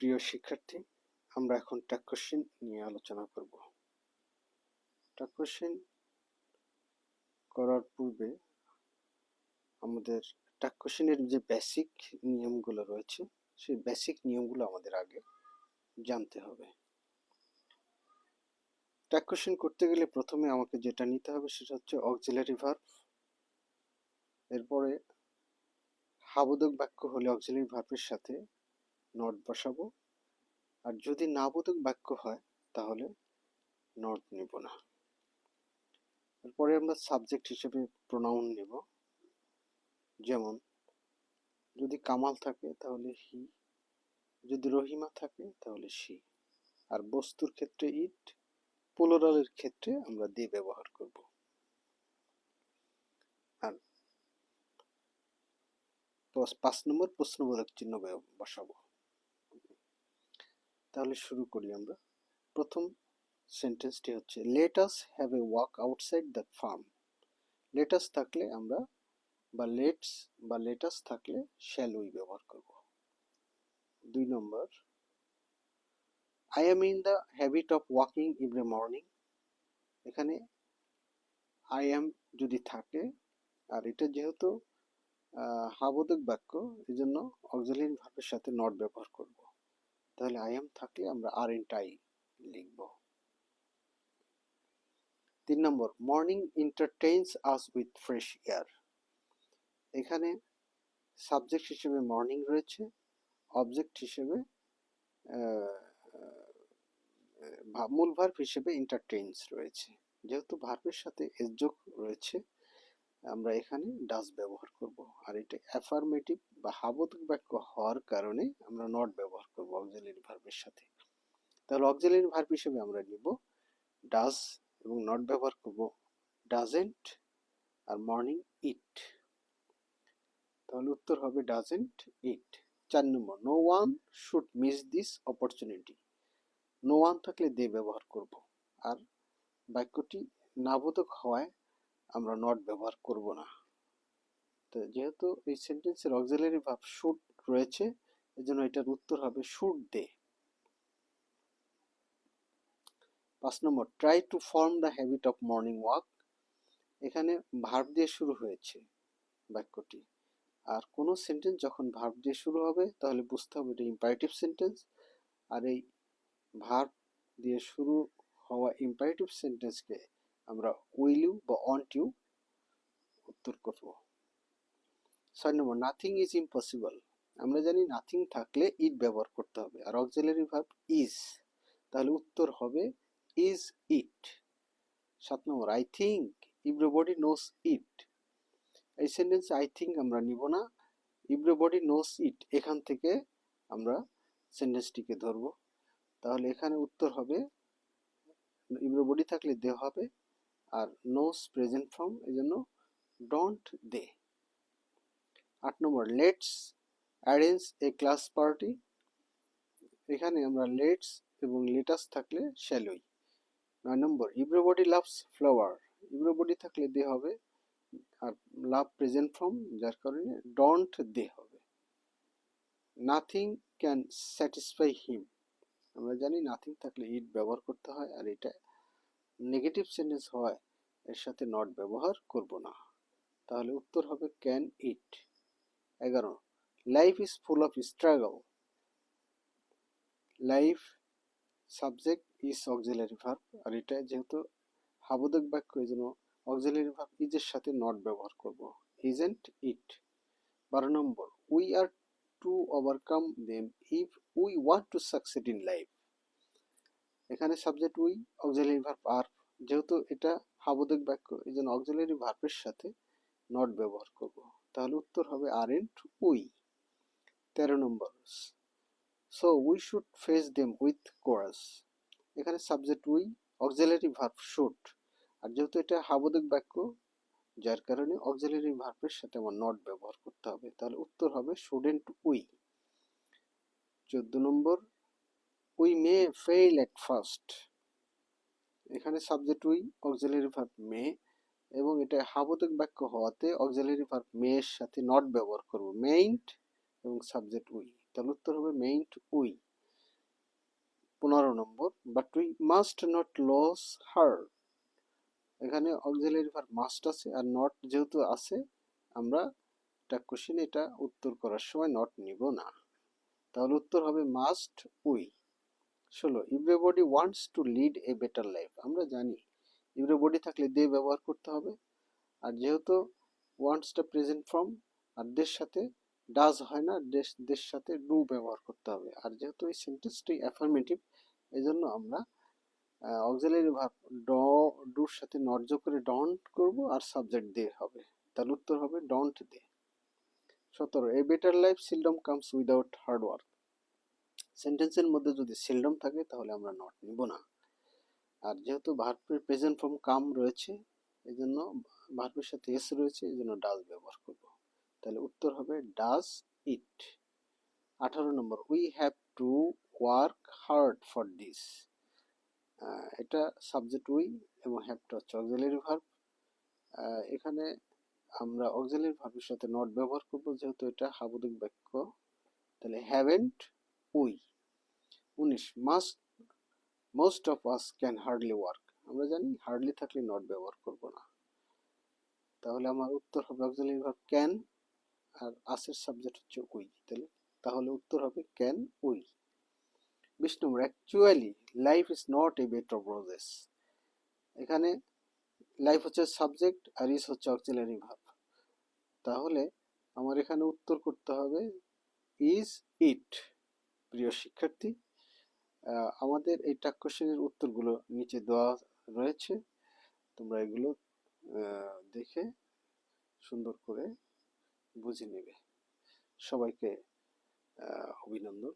প্রিয় শিক্ষার্থী, আমরা এখন ট্যাগ কোশ্চেন নিয়ে আলোচনা করব। ট্যাগ কোশ্চেন করার পূর্বে আমাদের ট্যাগ কোশ্চেনের যে বেসিক নিয়মগুলো রয়েছে সেই বেসিক নিয়মগুলো আমাদের আগে জানতে হবে। ট্যাগ কোশ্চেন করতে গেলে প্রথমে আমাকে যেটা নিতে হবে সেটা হচ্ছে অক্সিলারি ভার্ব। এরপরে হাবোধক বাক্য হলে অক্সিলারি ভার্বের সাথে নট বসাবো, আর যদি নাবোধক বাক্য হয় তাহলে নট নেব না। এরপরে আমরা সাবজেক্ট হিসেবে প্রোনাউন নেব। যেমন যদি কামাল থাকে তাহলে হি, যদি রহিমা থাকে তাহলে সি, আর বস্তুর ক্ষেত্রে ইট, প্লুরালের ক্ষেত্রে আমরা দে ব্যবহার করব। আর 5 নম্বর প্রশ্নবোধক চিহ্ন বসাবো। তাহলে শুরু করি আমরা। প্রথম সেন্টেন্সটি হচ্ছে let us have a walk outside the farm. Let us থাকলে আমরা বা লেটস বা লেটাস থাকলে শ্যাল উই ব্যবহার করব। 2 নম্বর, I am in the habit of walking every morning. এখানে I am যদি থাকে, আর এটা যেহেতু হাবোধক বাক্য এজন্য অক্সিলারি ভার্বের সাথে নট ব্যবহার করব। তাহলে I am থাকলে আমরা aren't I লিখব। 3 নম্বর, morning entertains us with fresh air. এখানে সাবজেক্ট হিসেবে মর্নিং রয়েছে, অবজেক্ট হিসেবে মূল ভার্ব হিসেবে entertains রয়েছে। যেহেতু ভার্বের সাথে এস যোগ রয়েছে আমরা এখানে ডাজ ব্যবহার করব, আর এটা অ্যাফার্মেটিভ বা হাবোধক বাক্য হওয়ার কারণে আমরা নট ব্যবহার করব অক্সিলারি ভার্বের সাথে। তাহলে অক্সিলারি ভার্ব হিসেবে আমরা নিব ডাজ এবং নট ব্যবহার করব ডাজেন্ট আর মর্নিং ইট। তাহলে উত্তর হবে ডাজেন্ট ইট। 4 নম্বর, no one should miss this opportunity. No one থাকলে দে ব্যবহার করব, আর বাক্যটি নাবোধক হওয়ায় আমরা নট ব্যবহার করব না। তো যেহেতু এই সেন্টেন্সের অক্সিলারি ভার্ব শুড রয়েছে এজন্য এটার উত্তর হবে শুড দে। 5 নম্বর, try to form the habit of morning walk. এখানে ভার্ব দিয়ে শুরু হয়েছে বাক্যটি, আর কোনো সেন্টেন্স যখন ভার্ব দিয়ে শুরু হবে তাহলে বুঝতে হবে এটা ইম্পারেটিভ সেন্টেন্স, আর এই ভার্ব দিয়ে শুরু হওয়া ইম্পারেটিভ সেন্টেন্সকে আমরা উইল ইউ বা ওয়ান্ট ইউ উত্তর করব। 6 নম্বর, নাথিং ইজ ইম্পসিবল। আমরা জানি নাথিং থাকলে ইট ব্যবহার করতে হবে, আর অক্সিলারি ভার্ব ইজ, তাহলে উত্তর হবে ইজ ইট। 7 নম্বর, I think everybody knows it. এই সেন্টেন্সে আই থিঙ্ক আমরা নিব না, এভরিবডি নোস ইট এখান থেকে আমরা সেন্টেন্সটিকে ধরব। তাহলে এখানে উত্তর হবে এভরিবডি থাকলে দে হবে, আর নোস প্রেজেন্ট ফর্ম এজন্য ডোন্ট দে। 8 নম্বর, let's arrange a class party. এখানে আমরা লেটস এবং লেটাস থাকলে শ্যাল উই। 9 নম্বর, এভরিবডি লাভস ফ্লাওয়ার। এভরিবডি থাকলে দে হবে, আর লাভ প্রেজেন্ট ফর্ম যার কারণে ডোন্ট দে হবে। নাথিং ক্যান স্যাটিসফাই হিম। আমরা জানি নাথিং থাকলে ইট ব্যবহার করতে হয়, আর এটা নেগেটিভ সেন্টেন্স হয় এর সাথে নট ব্যবহার করব না। তাহলে উত্তর হবে can it. 11, life is full of struggle. Life subject is auxiliary verb, আর এটা যেহেতু হাবোধক বাক্য এজন্য অক্সিলারি ভার্ব ইজের সাথে নট ব্যবহার করব, isn't it. 12 number, we are to overcome them if we want to succeed in life. এখানে সাবজেক্ট উই, অক্সিলারি ভার্ব আর, যেহেতু এটা হাবোধক বাক্য এজন্য অক্সিলারি ভার্বের সাথে নট ব্যবহার করব, তাহলে উত্তর হবে আরেন্ট উই। 13 নম্বর, so we should face them with chorus. এখানে subject we, auxiliary verb should, আর যেহেতু এটা হাবোধক বাক্য যার কারণে অক্সিলারি ভার্বের সাথে আমার নট ব্যবহার করতে হবে, তাহলে উত্তর হবে shouldn't we. 14 number, we may fail at first. এখানে সাবজেক্ট উই, অক্সিলারি ভার্ব মে, এবং এটা হাবোধক বাক্য হওয়াতে অক্সিলারি ভার্ব মে এর সাথে নট ব্যবহার করব, মেইন্ট এবং সাবজেক্ট উই, তাহলে উত্তর হবে মেইন্ট উই। 15 নম্বর, but we must not lose heart. এখানে অক্সিলারি ভার্ব মাস্ট আছে, আর নট যেহেতু আছে আমরা এটা কোশ্চেন এটা উত্তর করার সময় নট নিব না। তাহলে উত্তর হবে must we. 16 everybody wants to lead a better life. আমরা জানি এভরিবডি থাকলে দে ব্যবহার করতে হবে, আর যেহেতু ওয়ান্টসটা প্রেজেন্ট ফর্ম আর দের সাথে ডাজ হয় না, দের সাথে ডু ব্যবহার করতে হবে। আর যেহেতু এই সেন্টেন্সটি অ্যাফার্মেটিভ, এই জন্য আমরা অক্সিলারি ভার্ব ডুর সাথে নট যোগ করে ডন্ট করব, আর সাবজেক্ট দে হবে। তাহলে উত্তর হবে don't they. 17 a better life seldom comes without hard work. সেন্টেন্সের মধ্যে যদি সিলডম থাকে তাহলে আমরা নট নিব না। আর যেহেতু ভার্বের প্রেজেন্ট ফর্ম কাম রয়েছে, এই জন্য ভার্বের সাথে এস রয়েছে, এই জন্য ডাজ ব্যবহার করব। তাহলে উত্তর হবে does it. 18 number we have to work hard for this. এটা সাবজেক্ট উই এবং হ্যাভটা হচ্ছে অক্সিলারি ভার্ব। এখানে আমরা অক্সিলারি ভার্বের সাথে নট ব্যবহার করব, যেহেতু এটা সাবধিক বাক্য। তাহলে haven't we. 19 must most of us can hardly work. আমরা জানি হার্ডলি থাকলে নট ব্যবহার করব না। তাহলে আমার উত্তর হবে অক্সিলারি ভার্ব ক্যান, আর আসের সাবজেক্ট হচ্ছে উই। তাহলে উত্তর হবে ক্যান উই। 20 নম্বর actually life is not a bed of roses. এখানে লাইফ হচ্ছে সাবজেক্ট আর ইজ হচ্ছে অক্সিলারি ভার্ব। তাহলে আমার এখানে উত্তর করতে হবে ইজ ইট। প্রিয় শিক্ষার্থী, আমাদের এই টাক কোশ্চেনের উত্তরগুলো নিচে দেওয়া রয়েছে, তোমরা এগুলো দেখে সুন্দর করে বুঝে নেবে। সবাইকে অভিনন্দন।